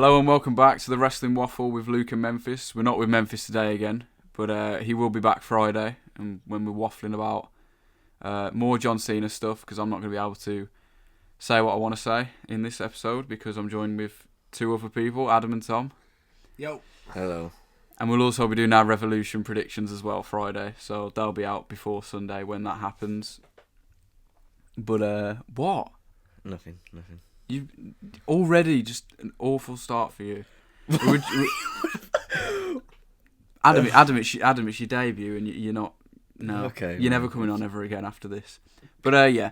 Hello and welcome back to the Wrestling Waffle with Luke and Memphis. We're not with Memphis today again, but he will be back Friday, and when we're waffling about more John Cena stuff, because I'm not going to be able to say what I want to say in this episode because I'm joined with two other people, Adam and Tom. Yo. Hello. And we'll also be doing our Revolution predictions as well Friday, so they'll be out before Sunday when that happens. But what? Nothing. You already just an awful start for you. Adam, it's your debut, and you're not. No, okay, you're never coming on ever again after this. But yeah,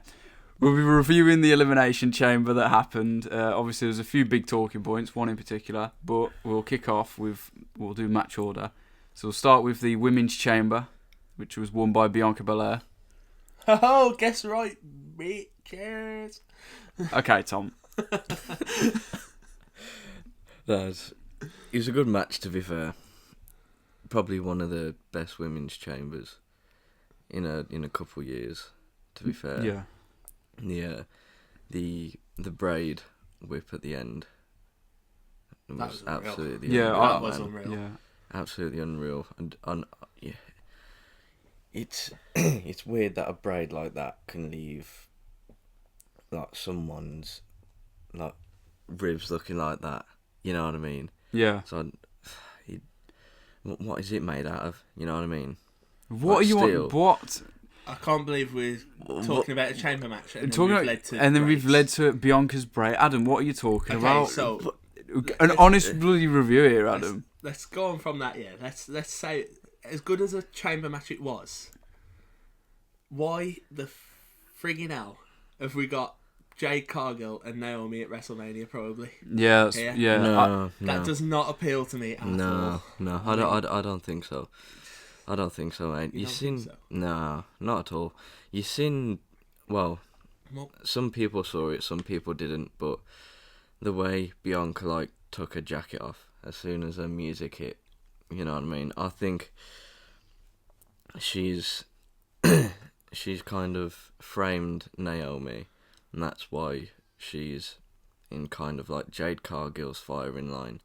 we'll be reviewing the Elimination Chamber that happened. Obviously, there's a few big talking points, one in particular, but we'll kick off we'll do match order. So we'll start with the Women's Chamber, which was won by Bianca Belair. Oh, guess right, bitches. Okay, Tom. It was a good match, to be fair. Probably one of the best women's chambers in a couple of years, to be fair. Yeah. Yeah. The braid whip at the end was absolutely unreal. Yeah. Absolutely unreal. And yeah. It's weird that a braid like that can leave like someone's like ribs looking like that. You know what I mean? Yeah. So, what is it made out of? You know what I mean? What like are you steel. on? What? I can't believe we're talking about a chamber match and we've led to Bianca's braid. Adam, what are you talking about? So an honest bloody review here, Adam. Let's go on from that. Yeah, let's say as good as a chamber match it was. Why the friggin' hell have we got Jade Cargill and Naomi at WrestleMania? Probably. Yeah. No, that does not appeal to me at all. No, I don't think so. I don't think so, mate. You don't think so? No, not at all. You seen, well, some people saw it, some people didn't, but the way Bianca took her jacket off as soon as her music hit, you know what I mean? I think she's kind of framed Naomi, and that's why she's in kind of like Jade Cargill's firing line.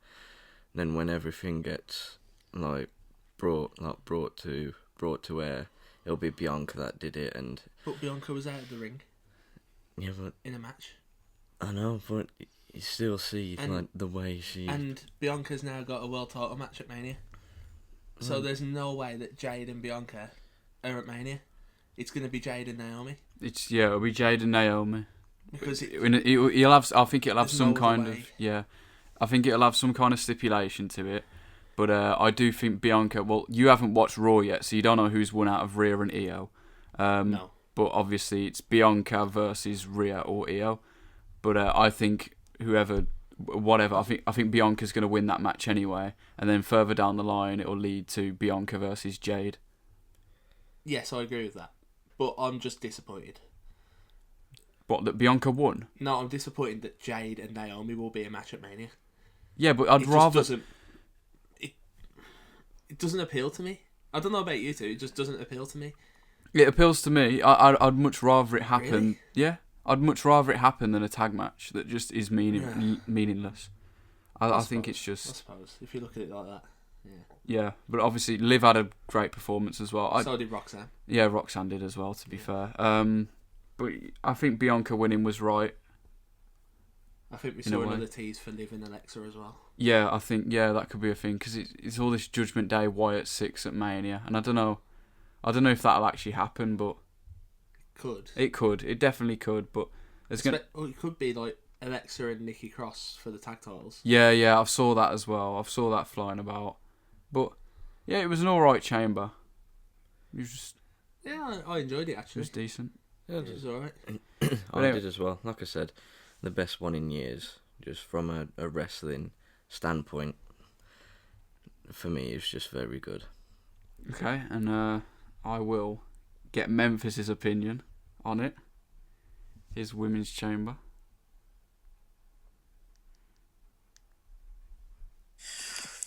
And then when everything gets brought to air, it'll be Bianca that did it. And but Bianca was out of the ring. Yeah, but in a match. I know, but you still see the way she. And Bianca's now got a world title match at Mania. So there's no way that Jade and Bianca are at Mania. It's going to be Jade and Naomi. It'll be Jade and Naomi. Because he'll have. I think it'll have some kind of. Yeah. I think it'll have some kind of stipulation to it. But I do think Bianca. Well, you haven't watched Raw yet, so you don't know who's won out of Rhea and Io. No. But obviously it's Bianca versus Rhea or Io. But I think whatever. I think Bianca's going to win that match anyway, and then further down the line it'll lead to Bianca versus Jade. Yes, I agree with that. But I'm just disappointed. What, that Bianca won? No, I'm disappointed that Jade and Naomi will be a match at Mania. Yeah, but I'd rather. It doesn't appeal to me. I don't know about you two. It just doesn't appeal to me. It appeals to me. I'd much rather it happen. Really? Yeah, I'd much rather it happen than a tag match that just is meaningless. I think it's just. I suppose if you look at it like that. Yeah. Yeah, but obviously Liv had a great performance as well. So did Roxanne. Yeah, Roxanne did as well. To be fair, but I think Bianca winning was right. I think we saw another tease for Liv and Alexa as well. Yeah, I think that could be a thing because it's all this Judgment Day Wyatt 6 at Mania, and I don't know if that'll actually happen, but it could, it definitely could, but it could be like Alexa and Nikki Cross for the tag titles. Yeah, I saw that as well. I saw that flying about, but yeah, it was an alright chamber. It was just I enjoyed it actually. It was decent. Yeah, it was alright. I did as well. Like I said, the best one in years, just from a wrestling standpoint. For me, it's just very good. Okay, and I will get Memphis's opinion on it. His women's chamber.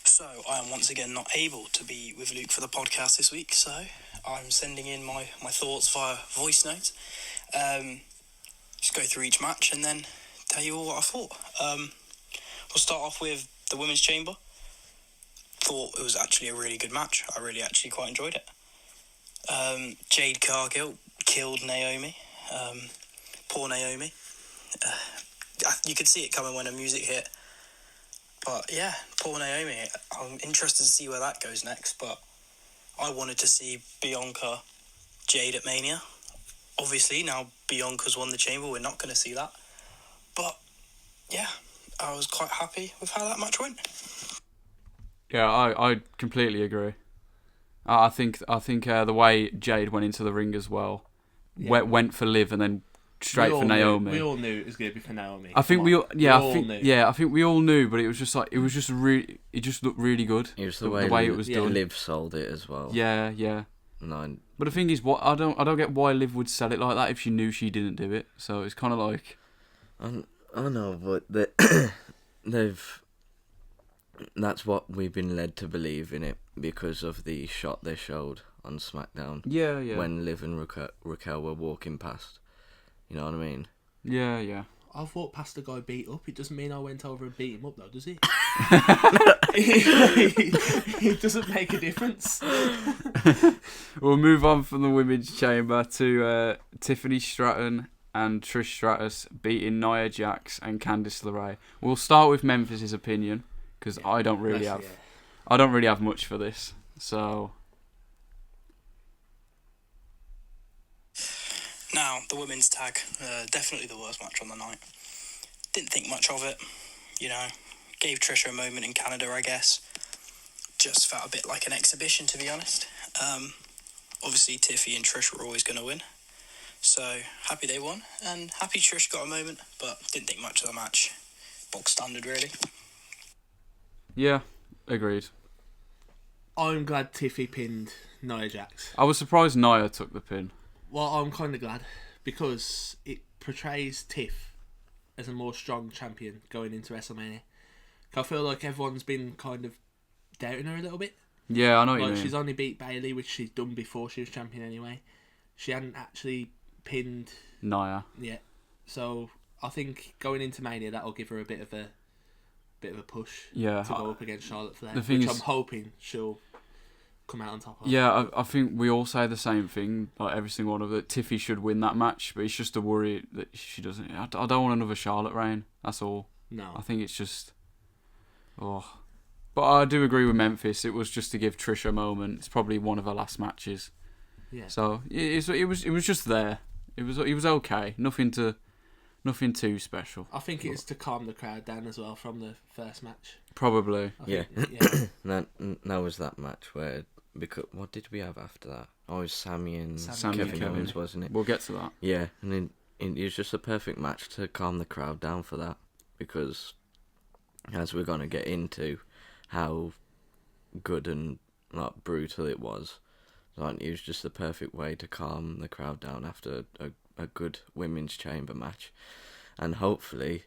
So I am once again not able to be with Luke for the podcast this week, so I'm sending in my thoughts via voice note. Just go through each match and then tell you all what I thought. we'll start off with the Women's Chamber. Thought it was actually a really good match. I really actually quite enjoyed it. Jade Cargill killed Naomi. Poor Naomi. You could see it coming when her music hit. But yeah, poor Naomi. I'm interested to see where that goes next. But I wanted to see Bianca Jade at Mania. Obviously, now Bianca's won the Chamber, we're not going to see that. But yeah, I was quite happy with how that match went. Yeah, I completely agree. I think the way Jade went into the ring as well, went for Liv and then straight for Naomi. We all knew it was going to be for Naomi. I think I think we all knew, but it was just like it just looked really good. It was the way it was done. Liv sold it as well. Yeah. No. But the thing is, what I don't get why Liv would sell it like that if she knew she didn't do it. So it's kind of like, I know, but they've. That's what we've been led to believe in it because of the shot they showed on SmackDown. Yeah. When Liv and Raquel were walking past. You know what I mean? Yeah. I've walked past a guy beat up. It doesn't mean I went over and beat him up, though, does it? It doesn't make a difference. We'll move on from the Women's Chamber to Tiffany Stratton and Trish Stratus beating Nia Jax and Candice LeRae. We'll start with Memphis's opinion because I don't really have much for this. So now the women's tag, definitely the worst match on the night. Didn't think much of it, Gave Trisha a moment in Canada, I guess. Just felt a bit like an exhibition, to be honest. Obviously, Tiffy and Trish were always going to win. So, happy they won. And happy Trish got a moment, but didn't think much of the match. Box standard, really. Yeah, agreed. I'm glad Tiffy pinned Nia Jax. I was surprised Nia took the pin. Well, I'm kind of glad because it portrays Tiff as a more strong champion going into WrestleMania. I feel like everyone's been kind of doubting her a little bit. Yeah, I know what you mean. She's only beat Bayley, which she's done before she was champion anyway. She hadn't actually pinned Nia. Yeah, so I think going into Mania that'll give her a bit of a push. Yeah, to go up against Charlotte Flair, which I'm hoping she'll come out on top of. Yeah, I think we all say the same thing. Like every single one of it. Tiffy should win that match, but it's just a worry that she doesn't. I don't want another Charlotte reign. That's all. No, I think it's just. Oh, but I do agree with Memphis. It was just to give Trish a moment. It's probably one of her last matches. Yeah. So it was just there. It was okay. Nothing too special. I think it's to calm the crowd down as well from the first match. Probably. Yeah. That was that match where because what did we have after that? Oh, it was Sammy and Kevin Owens, wasn't it? We'll get to that. Yeah, and then it was just a perfect match to calm the crowd down for that because as we're gonna get into how good and brutal it was. It was just the perfect way to calm the crowd down after a good women's chamber match. And hopefully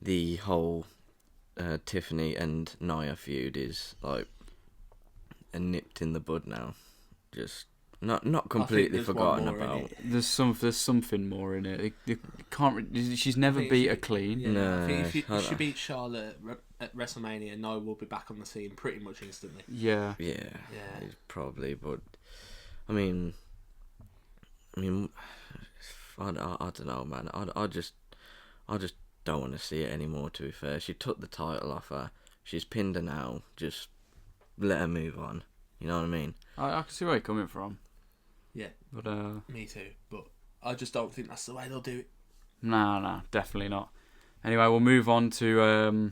the whole Tiffany and Nia feud is nipped in the bud now. Just not completely forgotten about. There's something more in it. It can't. She's never beat her clean. Yeah, no, I think if she beats Charlotte at WrestleMania, Nia will be back on the scene pretty much instantly. Yeah. Probably, but I mean, I don't know, man. I just don't want to see it anymore. To be fair, she took the title off her. She's pinned her now. Just let her move on. You know what I mean? I can see where you're coming from. Yeah, but me too. But I just don't think that's the way they'll do it. Nah, definitely not. Anyway, we'll move on to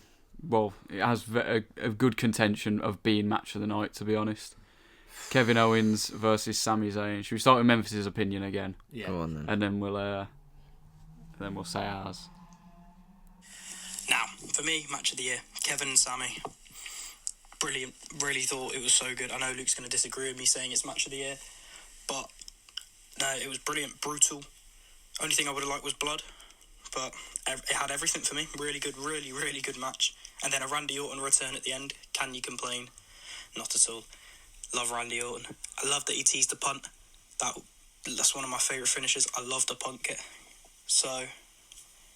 it has a good contention of being match of the night. To be honest, Kevin Owens versus Sami Zayn. Should we start with Memphis' opinion again? Yeah. Go on then. And then we'll say ours. Now, for me, match of the year, Kevin and Sami. Brilliant. Really thought it was so good. I know Luke's going to disagree with me saying it's match of the year, but no, it was brilliant, brutal. Only thing I would have liked was blood, but it had everything for me. Really good, really, really good match. And then a Randy Orton return at the end. Can you complain? Not at all. Love Randy Orton. I love that he teased the punt. That's one of my favourite finishes. I love the punt kit. So,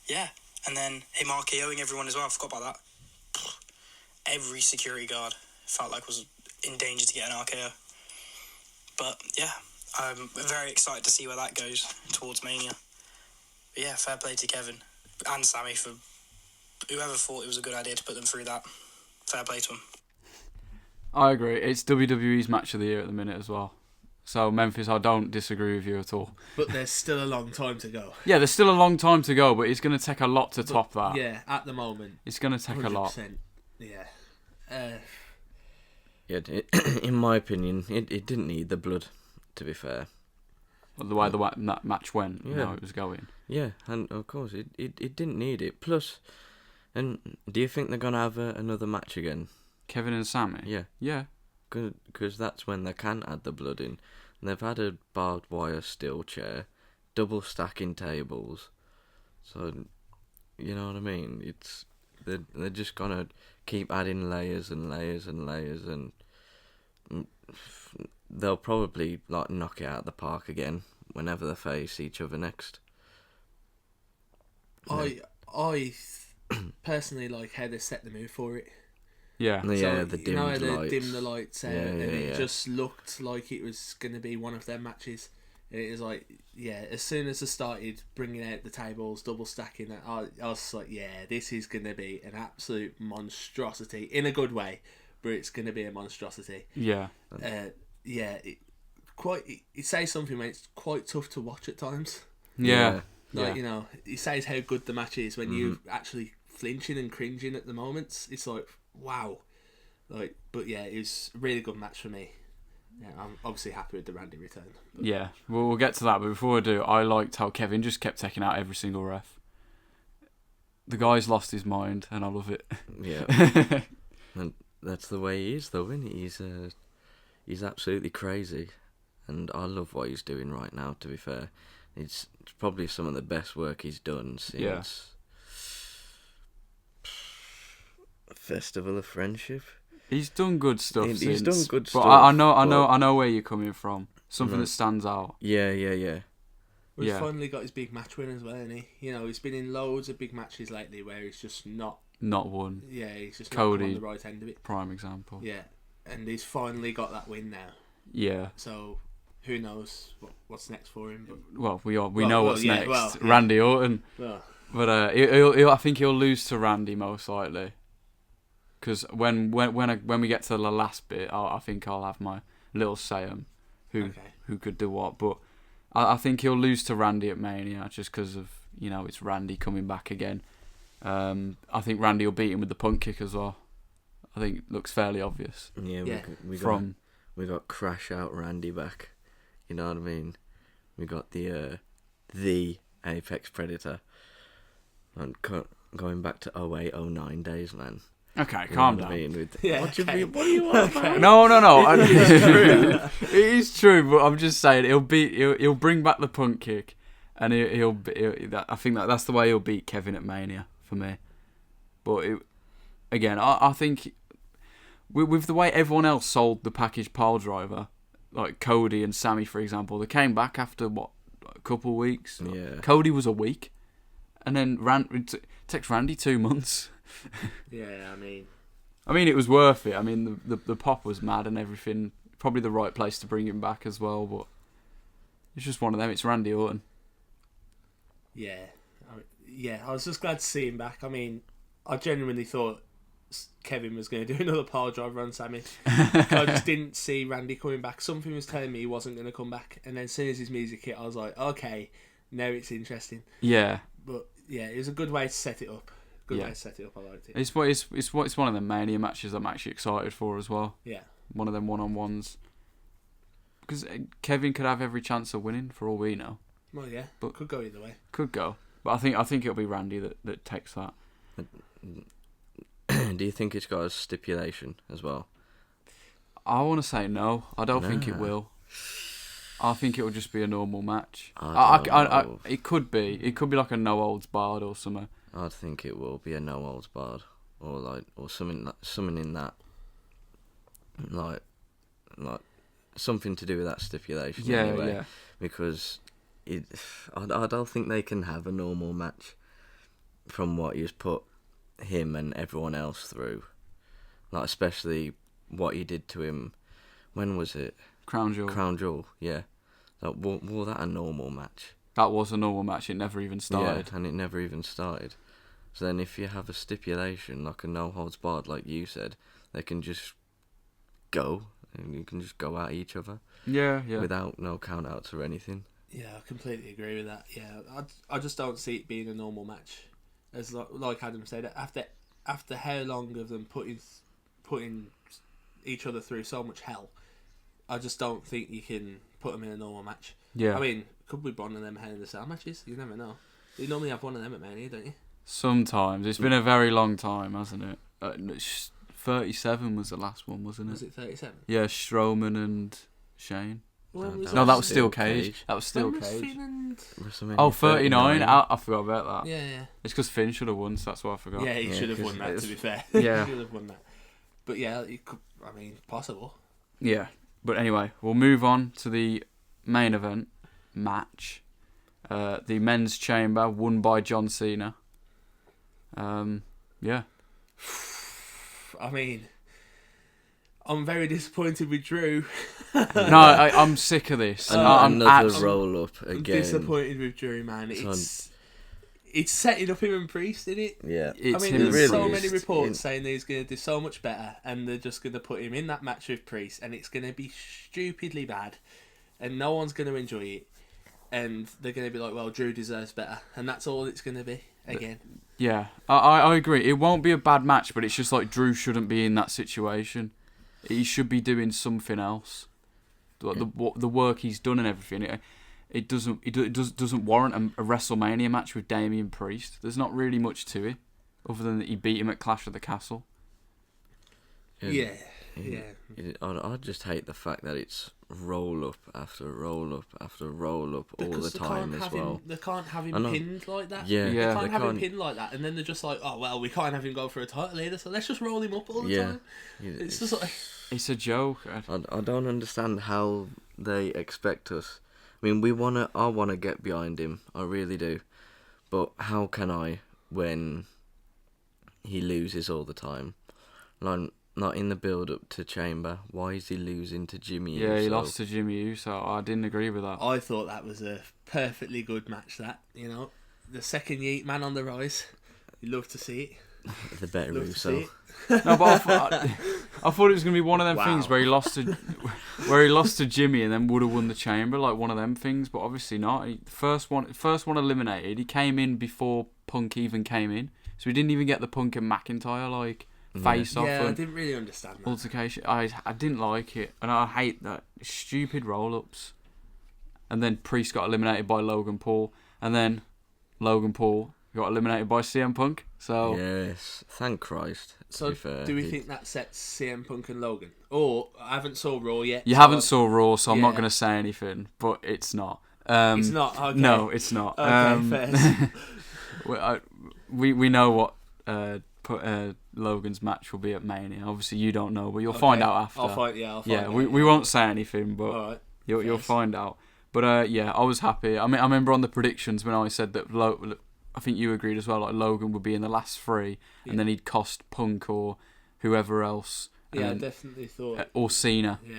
yeah. And then him RKOing everyone as well. I forgot about that. every security guard felt like was in danger to get an RKO. But yeah, I'm very excited to see where that goes towards Mania. But yeah, fair play to Kevin and Sammy for whoever thought it was a good idea to put them through that. Fair play to them. I agree. It's WWE's match of the year at the minute as well. So Memphis, I don't disagree with you at all. But there's still a long time to go. Yeah, there's still a long time to go, but it's going to take a lot to top that. Yeah, at the moment. It's going to take a lot. Yeah. Yeah, in my opinion, it didn't need the blood, to be fair. The way that match went, how it was going. Yeah, and of course, it didn't need it. Plus, and do you think they're going to have another match again? Kevin and Sammy? Yeah. Yeah. Because that's when they can add the blood in. And they've had a barbed wire steel chair, double stacking tables. So, you know what I mean? They're just going to keep adding layers and layers and layers, and they'll probably like knock it out of the park again whenever they face each other next. I personally like how they set the move for it. Yeah. Yeah, So, the you know how dimmed they lights. dim the lights out, Yeah, and it yeah. just looked like it was going to be one of their matches. And it was like, yeah, as soon as they started bringing out the tables, double stacking, I was like, yeah, this is going to be an absolute monstrosity in a good way, but it's going to be a monstrosity. Yeah. Yeah, it says something when it's quite tough to watch at times. Yeah. Like, you know, it says how good the match is when you're actually flinching and cringing at the moments. It's like, wow. Like, but yeah, it was a really good match for me. Yeah, I'm obviously happy with the Randy return. But... Yeah, well, we'll get to that, but before I do, I liked how Kevin just kept taking out every single ref. The guy's lost his mind, and I love it. Yeah. And that's the way he is, though, isn't he? He's absolutely crazy. And I love what he's doing right now, to be fair. It's probably some of the best work he's done since Festival of Friendship. He's done good stuff He's since, done good but stuff. I know where you're coming from. Something that stands out. Yeah. Well, he's Yeah. finally got his big match win as well, hasn't he? You know, he's been in loads of big matches lately where he's just not won. Yeah, he's just Cody, not come on the right end of it. Prime example. Yeah, and he's finally got that win now. Yeah. So who knows what's next for him? But, Well, we know what's next. yeah. Randy Orton. well, But I think he'll lose to Randy most likely. Because when we get to the last bit, I think I'll have my little say on who could do what. But I think he'll lose to Randy at Mania just because of, it's Randy coming back again. I think Randy will beat him with the punt kick as well. I think it looks fairly obvious. Yeah, we got Crash Out Randy back. You know what I mean? We got the Apex Predator. And going back to 08, 09 days, man. Okay, calm down. What do you want, man? No. It is true, but I'm just saying he'll bring back the punt kick, and I think that's the way he'll beat Kevin at Mania for me. But I think with the way everyone else sold the package pile driver, like Cody and Sammy, for example, they came back after a couple of weeks. Yeah. Cody was a week, and then it takes Randy 2 months. yeah, I mean, it was worth it. I mean, the pop was mad and everything. Probably the right place to bring him back as well, but it's just one of them. It's Randy Orton. Yeah, I was just glad to see him back. I mean, I genuinely thought Kevin was going to do another pile driver on Sammy. I just didn't see Randy coming back. Something was telling me he wasn't going to come back, and then as soon as his music hit, I was like, okay, now it's interesting. Yeah. But yeah, it was a good way to set it up. Way to set it up. I liked it. It's one of the Mania matches I'm actually excited for as well. Yeah. One of them one-on-ones. Because Kevin could have every chance of winning for all we know. Well, yeah, but could go either way. Could go, but I think it'll be Randy that takes that. Do you think it's got a stipulation as well? I want to say no. I don't think it will. I think it will just be a normal match. It could be. It could be like a no holds barred or something. I think it will be a no holds barred, or something in that, like something to do with that stipulation. Yeah, anyway, yeah. Because I don't think they can have a normal match from what he's put him and everyone else through. like especially what he did to him. When was it? Crown Jewel. Crown Jewel, yeah. Like, was that a normal match? That was a normal match. It never even started. Yeah, and it never even started. So then if you have a stipulation, like a no holds barred, like you said, they can just go, and you can just go at each other. Yeah. Without no count outs or anything. Yeah, I completely agree with that. Yeah, I just don't see it being a normal match. As like Adam said, after how long of them putting each other through so much hell, I just don't think you can put them in a normal match. Yeah. I mean, could be one of them Hell in the Cell matches. You never know. You normally have one of them at Mania, don't you? Sometimes. It's been a very long time, hasn't it? 37 was the last one, wasn't it? Was it 37? Yeah, Strowman and Shane. When was No, it? that was Steel Cage. That was Steel When was Cage. Finn and... WrestleMania Oh, 39. I forgot about that. Yeah. It's because Finn should have won, so that's why I forgot. Yeah, he Yeah, should have 'cause won that, it's- to be fair. Yeah. He should have won that. But yeah, it could, I mean, possible. Yeah. But anyway, we'll move on to the main event match. The men's chamber won by John Cena. Yeah. I mean, I'm very disappointed with Drew. No, I'm sick of this. I'm Another abs- roll up I'm again. disappointed with Drew, man. It's setting up him and Priest, isn't it? Yeah. It's I mean, him there's and so Priest. many reports saying that he's going to do so much better, and they're just going to put him in that match with Priest, and it's going to be stupidly bad, and no one's going to enjoy it, and they're going to be like, well, Drew deserves better, and that's all it's going to be, again. Yeah, I agree. It won't be a bad match, but it's just like Drew shouldn't be in that situation. He should be doing something else. Like the work he's done and everything, it doesn't warrant a WrestleMania match with Damian Priest. There's not really much to it, other than that he beat him at Clash of the Castle. Yeah. I just hate the fact that it's roll up after roll up after roll up all Because the time as well. They can't have I him know. pinned like that. Yeah, They Yeah. can't they have him can't. pinned like that, and then they're just like, oh, well, we can't have him go for a title either, so let's just roll him up all the time. It's just like... It's a joke. I don't understand how they expect us. I mean, I wanna get behind him. I really do. But how can I when he loses all the time? Like, not in the build up to Chamber. Why is he losing to Jimmy? Yeah, he Uso? lost to Jimmy Uso. I didn't agree with that. I thought that was a perfectly good match, that, you know. The second Yeet man on the rise. You love to see it. The better Love to see Uso. it. No, but I thought it was gonna be one of them Wow. things where he lost to Jimmy and then would have won the chamber, like one of them things. But obviously not. First one eliminated. He came in before Punk even came in, so he didn't even get the Punk and McIntyre face off Yeah, I and didn't really understand that. altercation. I didn't like it, and I hate that stupid roll ups. And then Priest got eliminated by Logan Paul, and then Logan Paul got eliminated by CM Punk. So Yes, thank Christ. To So, be fair, do we think that sets CM Punk and Logan? Or, I haven't saw Raw yet. you so haven't saw Raw, so I'm not yeah. going to say anything. But it's not. It's not, okay. No, it's not. Okay, fair. we know what Logan's match will be at Mania. Obviously, you don't know, but you'll find out after. I'll find out. We won't say anything, but Alright. you'll find out. But yeah, I was happy. I mean, I remember on the predictions when I said that I think you agreed as well. Like Logan would be in the last three, and then he'd cost Punk or whoever else. Yeah, I and- definitely thought. or Cena. Yeah.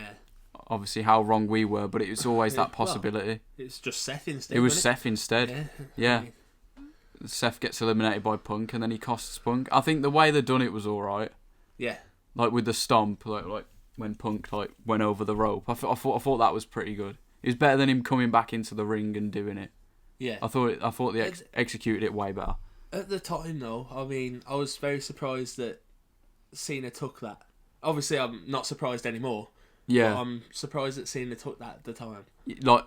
Obviously, how wrong we were, but it was always that possibility. It's just Seth instead. It was wasn't Seth instead. Yeah. Yeah. Seth gets eliminated by Punk, and then he costs Punk. I think the way they done it was all right. Yeah. Like with the stomp, like when Punk went over the rope. I thought that was pretty good. It was better than him coming back into the ring and doing it. Yeah. I thought they executed it way better. At the time, though, I mean, I was very surprised that Cena took that. Obviously, I'm not surprised anymore. Yeah, But I'm surprised that Cena took that at the time. like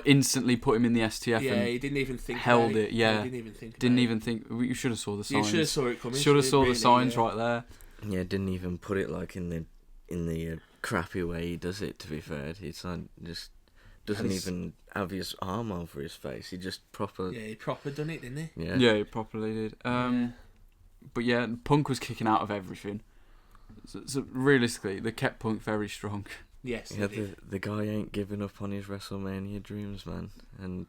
instantly put him in the STF Yeah, and he didn't even think held about it. Yeah, he didn't even think. didn't about even think. You should have saw the You signs. should have saw it coming. Should have saw really, the signs yeah. right there. Yeah, didn't even put it like in the crappy way he does it. To be fair, it's like just doesn't even have his arm over his face. He just proper. Yeah, he proper done it, didn't he? Yeah. Yeah, he properly did. Yeah. But yeah, Punk was kicking out of everything. So realistically, they kept Punk very strong. Yes. Yeah, they did. the guy ain't giving up on his WrestleMania dreams, man, and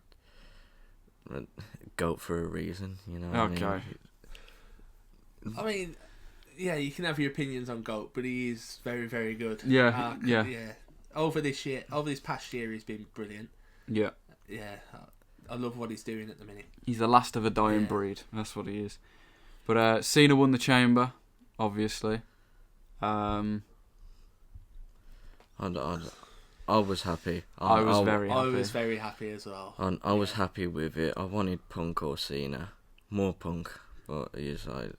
goat for a reason, you know. What Okay. I mean? I mean, yeah, you can have your opinions on GOAT, but he is very, very good. Yeah, yeah. Over this past year, he's been brilliant. Yeah. Yeah, I love what he's doing at the minute. He's the last of a dying breed. That's what he is. But Cena won the Chamber, obviously. I was happy. I was very happy. I was very happy as well. I was happy with it. I wanted Punk or Cena. More Punk, but he's like...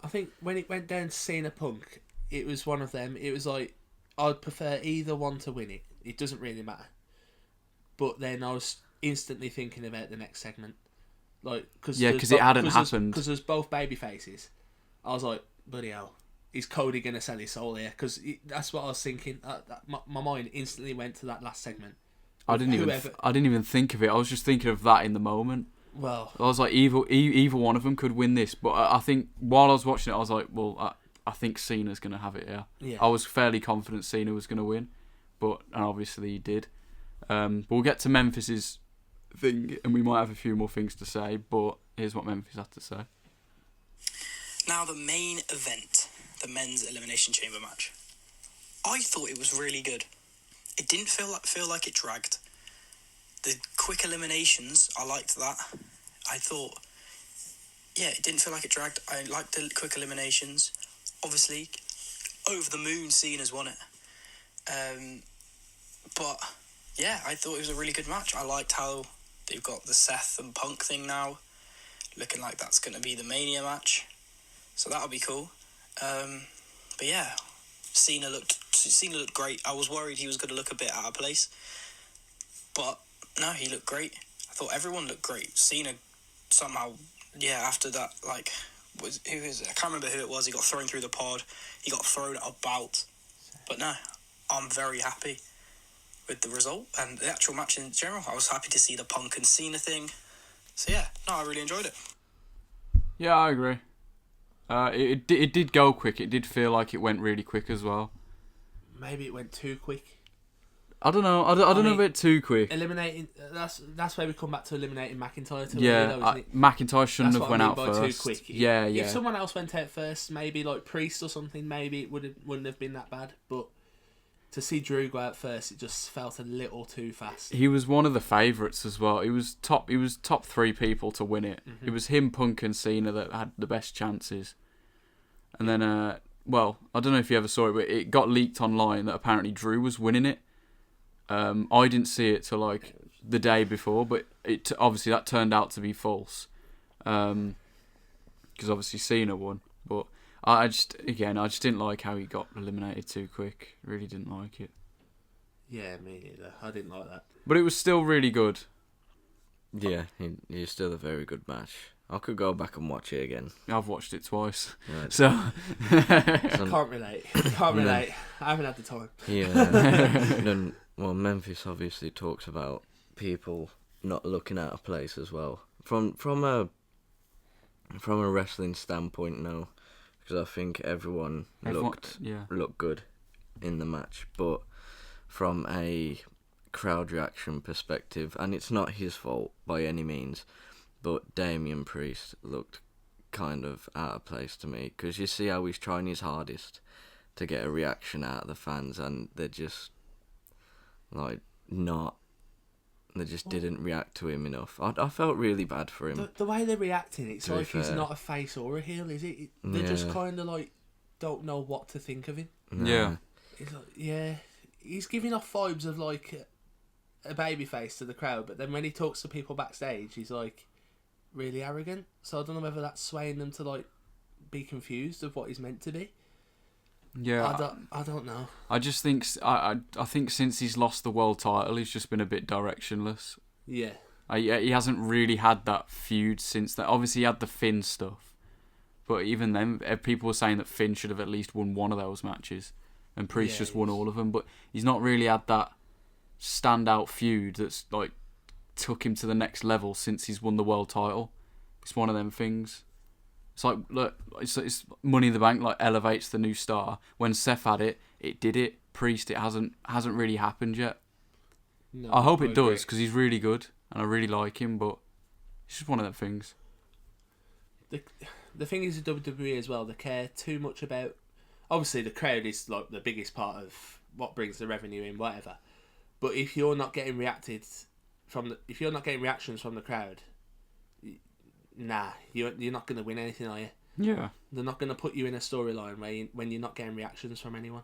I think when it went down to Cena Punk, it was one of them. It was like, I'd prefer either one to win it. It doesn't really matter. But then I was instantly thinking about the next segment. Like, because it hadn't happened. Because there's both baby faces. I was like, bloody hell, is Cody going to sell his soul here? Because that's what I was thinking. My mind instantly went to that last segment. I didn't even think of it. I was just thinking of that in the moment. Well, I was like, either one of them could win this. But I think while I was watching it, I was like, well, I think Cena's going to have it here. Yeah. I was fairly confident Cena was going to win, and obviously he did. We'll get to Memphis's thing, and we might have a few more things to say, but here's what Memphis had to say. Now the main event, the men's Elimination Chamber match. I thought it was really good. It didn't feel like it dragged. The quick eliminations, I liked that. I thought, it didn't feel like it dragged. I liked the quick eliminations. Obviously, over the moon, Cena's won it. But yeah, I thought it was a really good match. I liked how they've got the Seth and Punk thing now, looking like that's going to be the Mania match. So that'll be cool. But yeah, Cena looked great. I was worried he was going to look a bit out of place, but no, he looked great. I thought everyone looked great. Cena somehow, after that, who is it? I can't remember who it was. He got thrown through the pod. He got thrown about. But no, I'm very happy with the result and the actual match in general. I was happy to see the Punk and Cena thing. So yeah, no, I really enjoyed it. Yeah, I agree. It did go quick. It did feel like it went really quick as well. Maybe it went too quick. I don't know. I don't know if it too quick. Eliminating that's where we come back to eliminating McIntyre. McIntyre shouldn't have went out by first. Too quick. Yeah. If someone else went out first, maybe like Priest or something, maybe it wouldn't have been that bad. But to see Drew go out first, it just felt a little too fast. He was one of the favourites as well. He was top 3 people to win it. Mm-hmm. It was him, Punk, and Cena that had the best chances. And then, I don't know if you ever saw it, but it got leaked online that apparently Drew was winning it. I didn't see it till the day before, but it obviously that turned out to be false. Because obviously Cena won, but I just didn't like how he got eliminated too quick. Really didn't like it. Yeah, me neither. I didn't like that. But it was still really good. Yeah, it's still a very good match. I could go back and watch it again. I've watched it twice, right. so can't relate. I haven't had the time. Yeah. Memphis obviously talks about people not looking out of place as well. From a wrestling standpoint, no, because I think everyone looked good in the match, but from a crowd reaction perspective, and it's not his fault by any means, but Damian Priest looked kind of out of place to me, because you see how he's trying his hardest to get a reaction out of the fans, and they're just didn't react to him enough. I felt really bad for him. The way they're reacting, it's like he's not a face or a heel, is it? They're just kind of don't know what to think of him. No. Yeah. It's he's giving off vibes of a baby face to the crowd, but then when he talks to people backstage, he's really arrogant. So I don't know whether that's swaying them to be confused of what he's meant to be. Yeah, I don't know. I just think I think since he's lost the world title, he's just been a bit directionless. Yeah. He hasn't really had that feud since that. Obviously, he had the Finn stuff, but even then, people were saying that Finn should have at least won one of those matches, and Priest just won all of them. But he's not really had that standout feud that's took him to the next level since he's won the world title. It's one of them things. It's look, it's Money in the Bank elevates the new star. When Seth had it, it did it. Priest, it hasn't really happened yet. No, I hope it does, because he's really good and I really like him. But it's just one of them things. The thing is with WWE as well, they care too much about... Obviously, the crowd is like the biggest part of what brings the revenue in, whatever. But if you're not getting reactions from the crowd, nah, you're not going to win anything, are you? Yeah. They're not going to put you in a storyline when you're not getting reactions from anyone.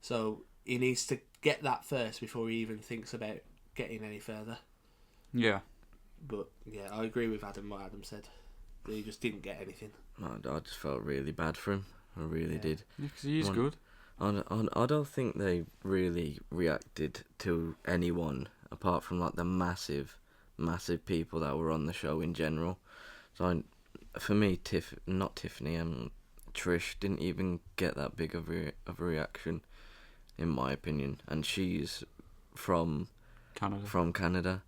So he needs to get that first before he even thinks about getting any further. Yeah. But yeah, I agree with Adam. What Adam said, he just didn't get anything. I just felt really bad for him. I really did. Because he is good. I don't think they really reacted to anyone apart from like the massive people that were on the show in general. So for me, Tiffany, Trish didn't even get that big of a reaction, in my opinion, and she's from Canada.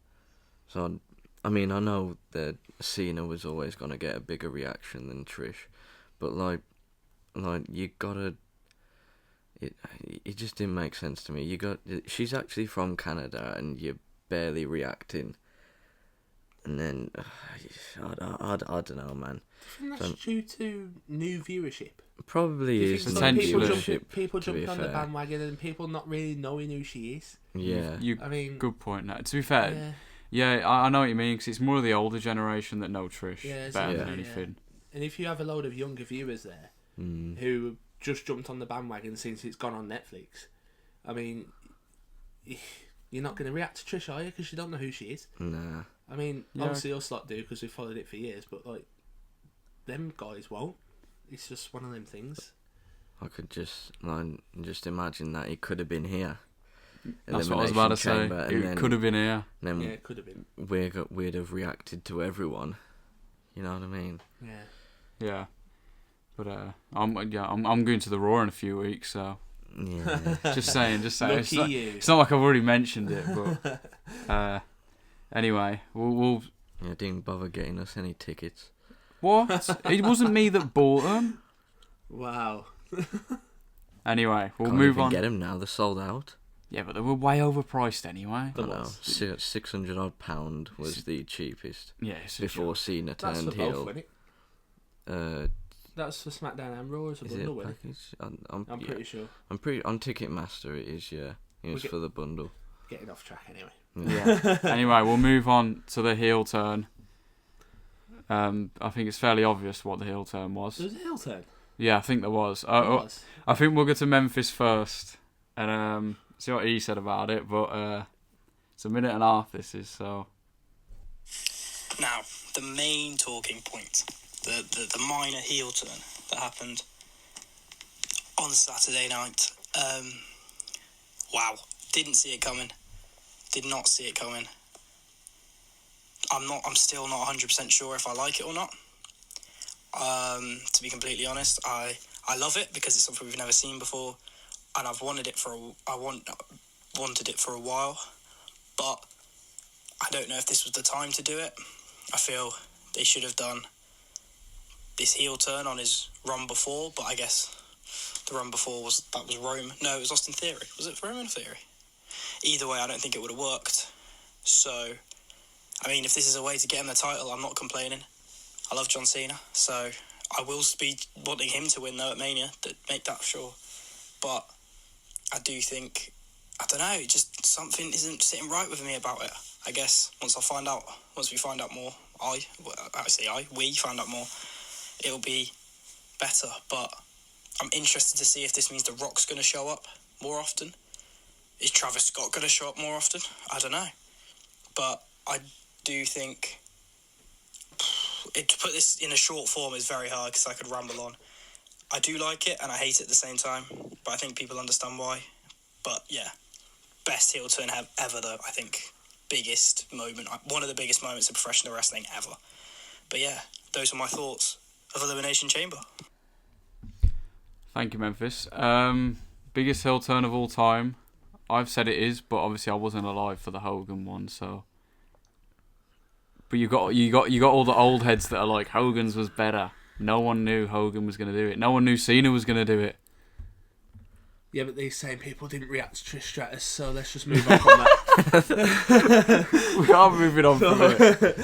So I mean, I know that Cena was always gonna get a bigger reaction than Trish, but like you gotta. It just didn't make sense to me. She's actually from Canada, and you're barely reacting. And then I don't know, man. Do you think that's due to new viewership? Probably is people jumped on the bandwagon and people not really knowing who she is. Yeah, I mean, good point. Now, to be fair, yeah, I know what you mean, because it's more of the older generation that know Trish better than anything. And if you have a load of younger viewers there who just jumped on the bandwagon since it's gone on Netflix, I mean, you're not going to react to Trish, are you? Because you don't know who she is. Nah. I mean, obviously us lot do because we've followed it for years, but like, them guys won't. It's just one of them things. I could just imagine that he could have been here. That's what I was about to say. It could have been here. Then it could have been. We'd have reacted to everyone. You know what I mean? Yeah. Yeah. But I'm going to the Raw in a few weeks, so yeah. just saying. Lucky you. It's not like I've already mentioned it, but anyway, we'll. Yeah, didn't bother getting us any tickets. What? It wasn't me that bought them. Wow. Anyway, we'll Can't move even on. Get them now. They're sold out. Yeah, but they were way overpriced anyway. I know. £600 was the cheapest. Yeah, it's before Cena That's turned for heel. both, wasn't it? That's for SmackDown and Raw as a Is bundle, it a wasn't it? package? I'm pretty sure. I'm pretty on Ticketmaster. It is, yeah. It was for the bundle. Getting off track anyway. Yeah. Anyway, we'll move on to the heel turn. I think it's fairly obvious what the heel turn was. There was a heel turn. Yeah, I think there was. I think we'll go to Memphis first and see what he said about it. But it's a minute and a half. This is so. Now, the main talking point, the minor heel turn that happened on Saturday night. Wow, didn't see it coming. Did not see it coming. I'm still not 100% sure if I like it or not. To be completely honest, I love it because it's something we've never seen before, and I've wanted it wanted it for a while, but I don't know if this was the time to do it. I feel they should have done this heel turn on his run before, but I guess the run before was Roman. No, it was Austin Theory. Was it Roman Theory? Either way, I don't think it would have worked. So, I mean, if this is a way to get him the title, I'm not complaining. I love John Cena, so I will be wanting him to win, though, at Mania, to make that sure. But I do think, I don't know, just something isn't sitting right with me about it. I guess once we find out more, we find out more, it'll be better. But I'm interested to see if this means The Rock's going to show up more often. Is Travis Scott going to show up more often? I don't know. But I do think to put this in a short form is very hard because I could ramble on. I do like it and I hate it at the same time, but I think people understand why. But yeah, best heel turn ever though, I think. Biggest moment, one of the biggest moments of professional wrestling ever. But yeah, those are my thoughts of Elimination Chamber. Thank you, Memphis. Biggest heel turn of all time. I've said it is, but obviously I wasn't alive for the Hogan one, so. But you got all the old heads that are like Hogan's was better. No one knew Hogan was going to do it. No one knew Cena was going to do it. Yeah, but these same people didn't react to Trish Stratus, so let's just move on from that. We are moving on from it.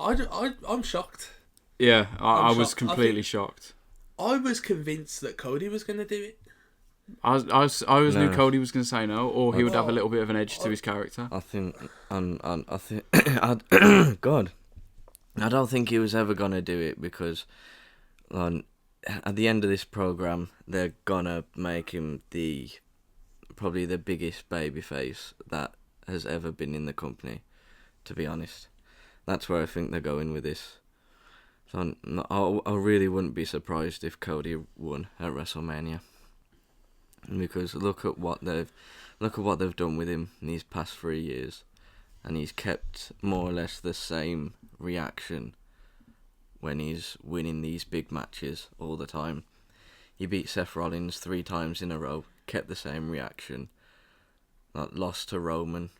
I'm shocked. Yeah, I was shocked. completely shocked. I was convinced that Cody was going to do it. I knew No. Cody was going to say no, or he would have a little bit of an edge to his character. I think, God, I don't think he was ever gonna do it because, at the end of this program, they're gonna make him probably the biggest babyface that has ever been in the company. To be honest, that's where I think they're going with this. So I really wouldn't be surprised if Cody won at WrestleMania. Because look at what they've done with him in these past 3 years, and he's kept more or less the same reaction when he's winning these big matches all the time. He beat Seth Rollins 3 times in a row, kept the same reaction. Lost to Roman.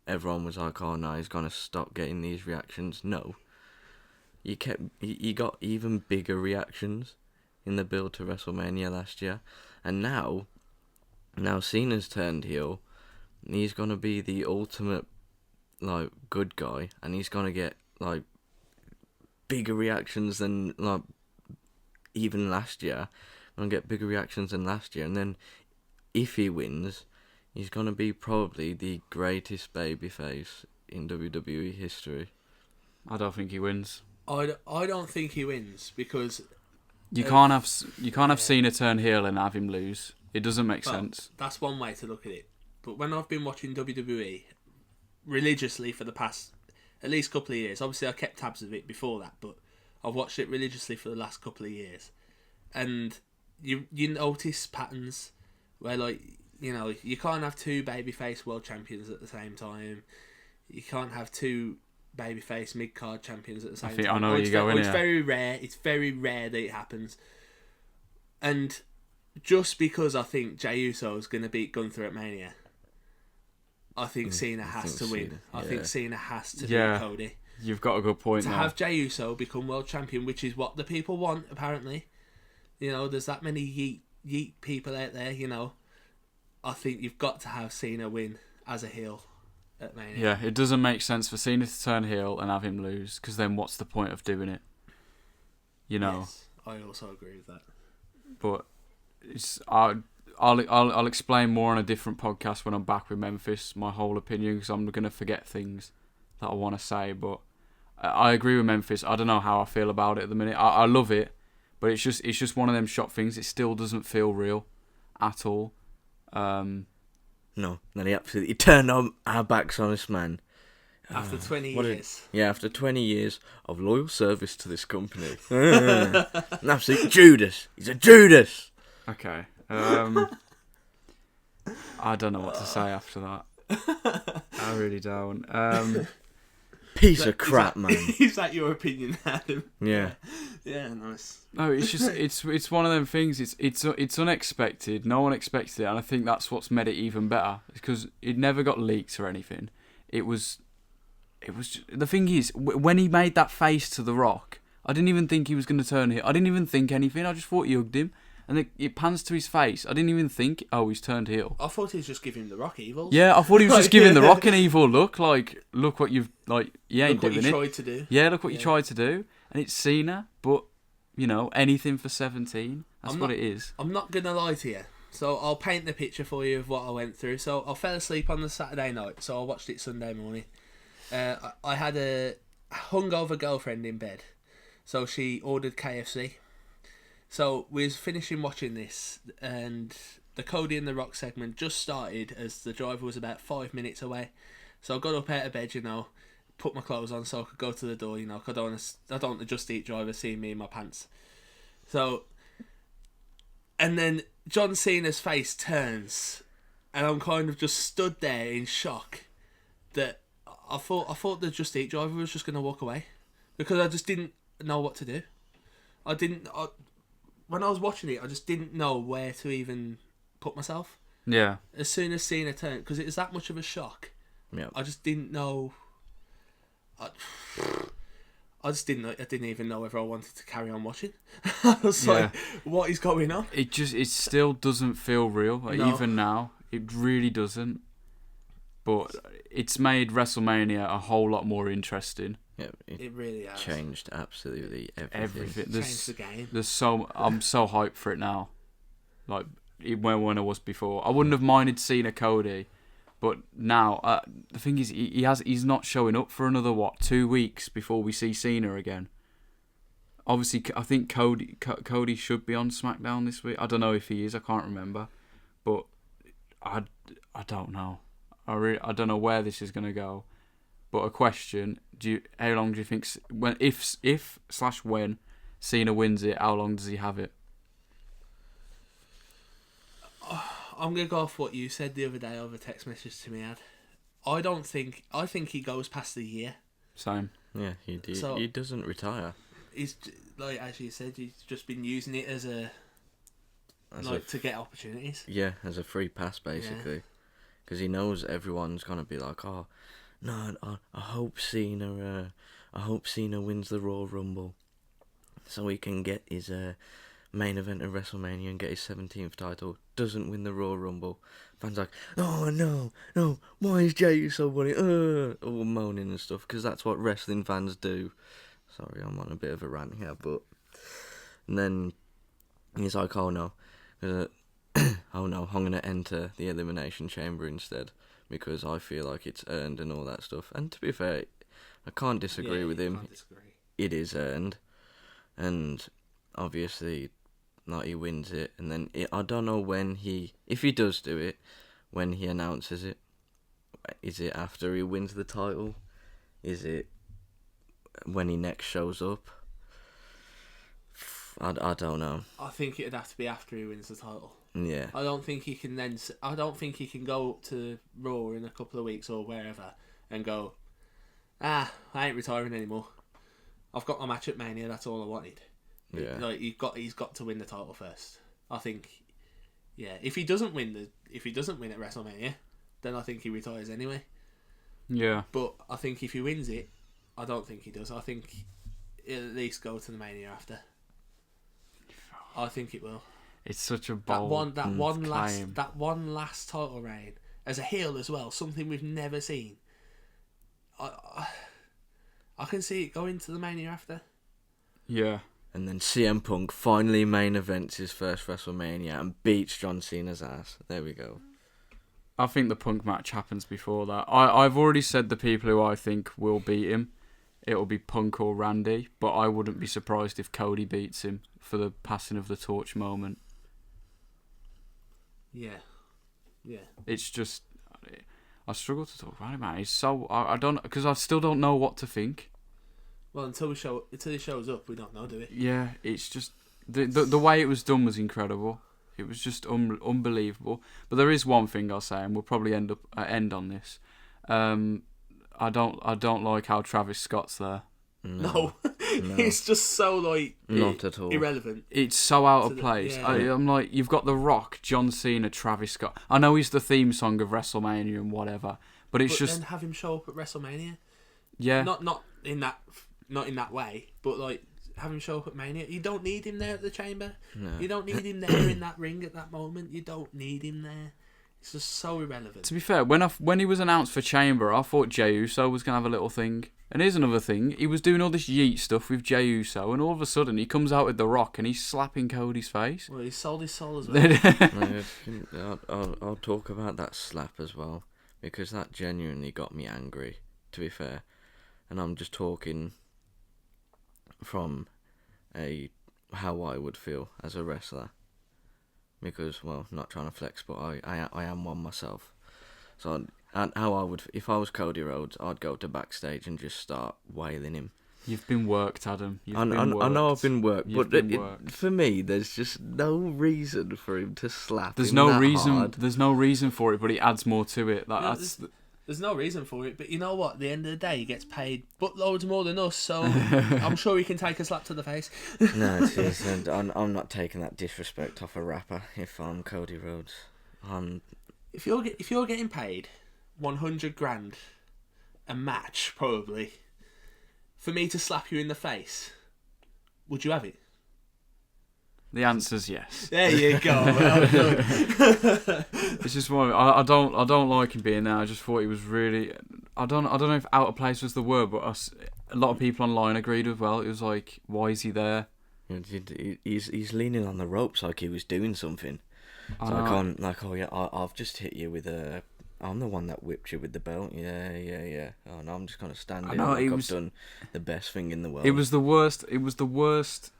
Everyone was like, "Oh no, he's gonna stop getting these reactions." No, he got even bigger reactions in the build to WrestleMania last year. And now Cena's turned heel. He's gonna be the ultimate good guy, and he's gonna get bigger reactions than even last year. Gonna get bigger reactions than last year, and then if he wins, he's gonna be probably the greatest babyface in WWE history. I don't think he wins. I don't think he wins because You can't have Cena turn heel and have him lose. It doesn't make sense. That's one way to look at it. But when I've been watching WWE religiously for the past at least couple of years, obviously I kept tabs of it before that, but I've watched it religiously for the last couple of years, and you notice patterns where you can't have 2 babyface world champions at the same time. You can't have 2 babyface mid-card champions at the same time. I know where you're going. It's very rare. It's very rare that it happens. And just because I think Jey Uso is going to beat Gunther at Mania, I think Cena has to win. I think Cena has to beat Cody. You've got a good point to there. have Jey Uso become world champion, which is what the people want, apparently. There's that many yeet people out there, I think you've got to have Cena win as a heel at Mania. Yeah, it doesn't make sense for Cena to turn heel and have him lose, because then what's the point of doing it? Yes, I also agree with that. But I'll explain more on a different podcast when I'm back with Memphis, my whole opinion, because I'm going to forget things that I want to say. But I agree with Memphis. I don't know how I feel about it at the minute. I love it, but it's just one of them shock things. It still doesn't feel real at all. No, he absolutely turned our backs on us, man. After 20 years. After 20 years of loyal service to this company. An absolute Judas. He's a Judas. Okay. I don't know what to say after that. I really don't. Piece of crap, man. Is that your opinion, Adam? Yeah. Yeah, nice. No, it's just it's one of them things. It's unexpected. No one expected it, and I think that's what's made it even better, because it never got leaked or anything. It was the thing is, when he made that face to The Rock, I didn't even think he was going to turn heel. I didn't even think anything. I just thought he hugged him, and it pans to his face. I didn't even think, oh, he's turned heel. I thought he was just giving The Rock evils. Yeah, I thought he was just giving The Rock an evil look. Look what you've you ain't look what doing you it. tried to do. Yeah, look what you tried to do, and it's Cena, but anything for 17. That's what it is. I'm not gonna lie to you. So I'll paint the picture for you of what I went through. So I fell asleep on the Saturday night, so I watched it Sunday morning. I had a hungover girlfriend in bed, so she ordered KFC. So we was finishing watching this, and the Cody and The Rock segment just started as the driver was about 5 minutes away. So I got up out of bed, put my clothes on so I could go to the door, cause I don't want the Just Eat driver seeing me in my pants. So, and then John Cena's face turns, and I'm kind of just stood there in shock that I thought the Just Eat driver was just going to walk away, because I just didn't know what to do. When I was watching it, I just didn't know where to even put myself. Yeah. As soon as Cena turned, because it was that much of a shock. Yeah. I just didn't know. I didn't even know whether I wanted to carry on watching. I was like, what is going on? It still doesn't feel real. No. Even now, it really doesn't. But it's made WrestleMania a whole lot more interesting. Yeah, It really has. changed absolutely everything. Everything. Changed the game. I'm so hyped for it now. Like when I was before, I wouldn't have minded Cena Cody, but now the thing is, he's not showing up for another 2 weeks before we see Cena again. Obviously, I think Cody should be on SmackDown this week. I don't know if he is. I can't remember, but I don't know. I don't know where this is gonna go. But a question: how long do you think when Cena wins it? How long does he have it? I'm gonna go off what you said the other day over text message to me, Ad. I think he goes past the year. Same. Yeah, he doesn't retire. He's like, as you said, he's just been using it as to get opportunities. Yeah, as a free pass basically, because he knows everyone's gonna be like, oh, no, I hope Cena wins the Royal Rumble, so he can get his main event at WrestleMania and get his 17th title. Doesn't win the Royal Rumble. Fans like, oh no, why is Jey so funny? All moaning and stuff, because that's what wrestling fans do. Sorry, I'm on a bit of a rant here, but and then he's like, oh no, I'm gonna enter the Elimination Chamber instead because I feel like it's earned and all that stuff. And to be fair, I can't disagree with him. It is earned, and obviously, like, he wins it, and then I don't know if he does do it, when he announces it. Is it after he wins the title? Is it when he next shows up? I don't know. I think it'd have to be after he wins the title. Yeah. I don't think he can go up to Raw in a couple of weeks or wherever and go, I ain't retiring anymore. I've got my match at Mania. That's all I wanted. Yeah. Like, he's got to win the title first. I think. Yeah. If he doesn't win at WrestleMania, then I think he retires anyway. Yeah. But I think if he wins it, I don't think he does. I think he'll at least go to the Mania after. I think it will. It's such a bold that one last title reign as a heel as well, something we've never seen. I can see it going to the Mania after. Yeah. And then CM Punk finally main events his first WrestleMania and beats John Cena's ass. There we go. I think the Punk match happens before that. I've already said the people who I think will beat him. It'll be Punk or Randy, but I wouldn't be surprised if Cody beats him for the passing of the torch moment. Yeah. It's just, I struggle to talk about it, man. It's so I don't, because I still don't know what to think. Well, until he shows up, we don't know, do we? Yeah, it's just the way it was done was incredible. It was just unbelievable. But there is one thing I'll say, and we'll probably end on this. I don't like how Travis Scott's there. No. It's just so not at all irrelevant. It's so out of place. Yeah. I'm like, you've got The Rock, John Cena, Travis Scott. I know he's the theme song of WrestleMania and whatever, but then have him show up at WrestleMania. Yeah. Not in that way, but like have him show up at Mania. You don't need him there at the Chamber. No. You don't need him there in that ring at that moment. You don't need him there. It's just so irrelevant. To be fair, when he was announced for Chamber, I thought Jey Uso was going to have a little thing. And here's another thing. He was doing all this yeet stuff with Jey Uso, and all of a sudden he comes out with The Rock and he's slapping Cody's face. Well, he sold his soul as well. I'll talk about that slap as well, because that genuinely got me angry, to be fair. And I'm just talking from how I would feel as a wrestler. Because, well, not trying to flex, but I am one myself. So, and how I would, if I was Cody Rhodes, I'd go to backstage and just start wailing him. You've been worked, Adam. I know I've been worked, but for me, there's just no reason for him to slap. There's him no that reason. hard. There's no reason for it, but it adds more to it. There's no reason for it, but you know what? At the end of the day, he gets paid buttloads more than us, so I'm sure he can take a slap to the face. No, seriously, I'm not taking that disrespect off a rapper if I'm Cody Rhodes. If you're getting paid $100,000 a match, probably, for me to slap you in the face, would you have it? The answer's yes. There you go. Well done. It's just one. I don't like him being there. I just thought he was really. I don't know if out of place was the word, but a lot of people online agreed with. Well, it was like, why is he there? He's leaning on the ropes like he was doing something. So I can't, like, oh yeah, I've just hit you with a. I'm the one that whipped you with the belt. Yeah. Oh no, I'm just gonna stand here like I've done the best thing in the world. It was the worst. It was the worst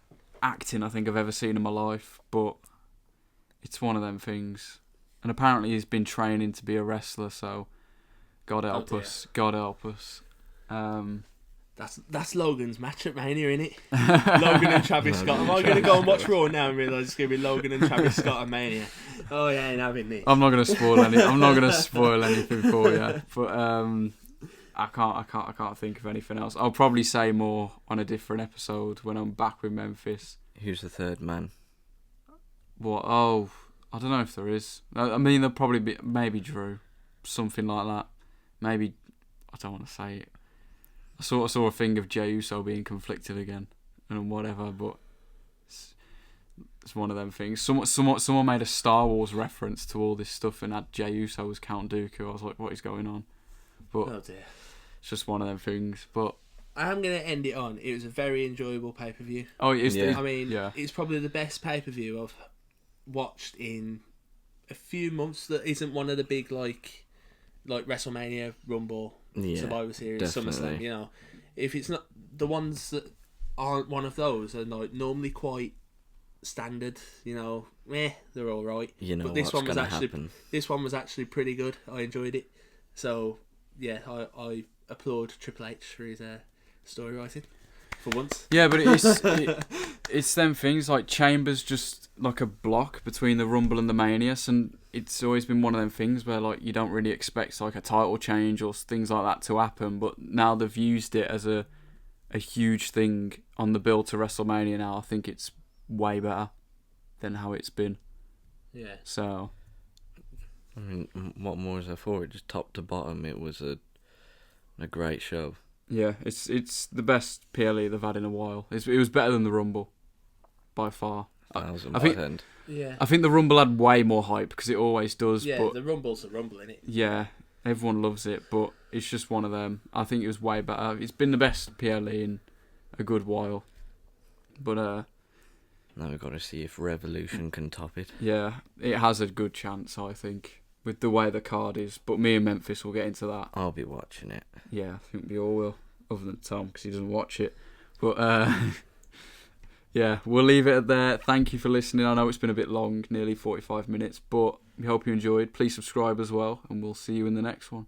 acting I think I've ever seen in my life. But it's one of them things. And apparently he's been training to be a wrestler. So God help us. God help us. That's Logan's match at Mania, innit? Logan and Travis Scott. Am I going to go and watch Raw now and realise it's going to be Logan and Travis Scott at Mania? Oh, yeah, ain't having this. I'm not going to spoil anything for you. But I can't think of anything else. I'll probably say more on a different episode when I'm back with Memphis. Who's the third man? What? Oh, I don't know if there is. I mean, there'll probably be maybe Drew, something like that. Maybe I don't want to say it. I sort of saw a thing of Jey Uso being conflicted again and whatever, but it's one of them things. Someone made a Star Wars reference to all this stuff and had Jey Uso as Count Dooku. I was like, what is going on? But oh dear. It's just one of them things. But I am going to end it on. It was a very enjoyable pay-per-view. Oh, it is. Yeah. I mean, it's probably the best pay-per-view I've watched in a few months. That isn't one of the big like WrestleMania, Rumble, Survivor Series, SummerSlam. You know, if it's not the ones that aren't one of those are like normally quite standard. You know, they're all right. You know, but this what's one was actually happen. This one was actually pretty good. I enjoyed it. So yeah, I applaud Triple H for his story writing for once. Yeah, but it's them things like Chambers just like a block between the Rumble and the Manias, and it's always been one of them things where like you don't really expect like a title change or things like that to happen, but now they've used it as a huge thing on the build to WrestleMania. Now I think it's way better than how it's been. Yeah. So I mean, what more is there for it? Just top to bottom, it was a great show. yeah, it's the best PLE they've had in a while. It was better than the Rumble by far. I think Yeah. I think the Rumble had way more hype because it always does. Yeah, but the Rumble's the Rumble, innit? yeah, everyone loves it, but it's just one of them. I think it was way better. It's been the best PLE in a good while. But now we've got to see if Revolution can top it. yeah, it has a good chance, I think, with the way the card is. But me and Memphis will get into that. I'll be watching it. Yeah, I think we all will, other than Tom because he doesn't watch it. But yeah, we'll leave it at there. Thank you for listening. I know it's been a bit long, nearly 45 minutes, but we hope you enjoyed. Please subscribe as well, and we'll see you in the next one.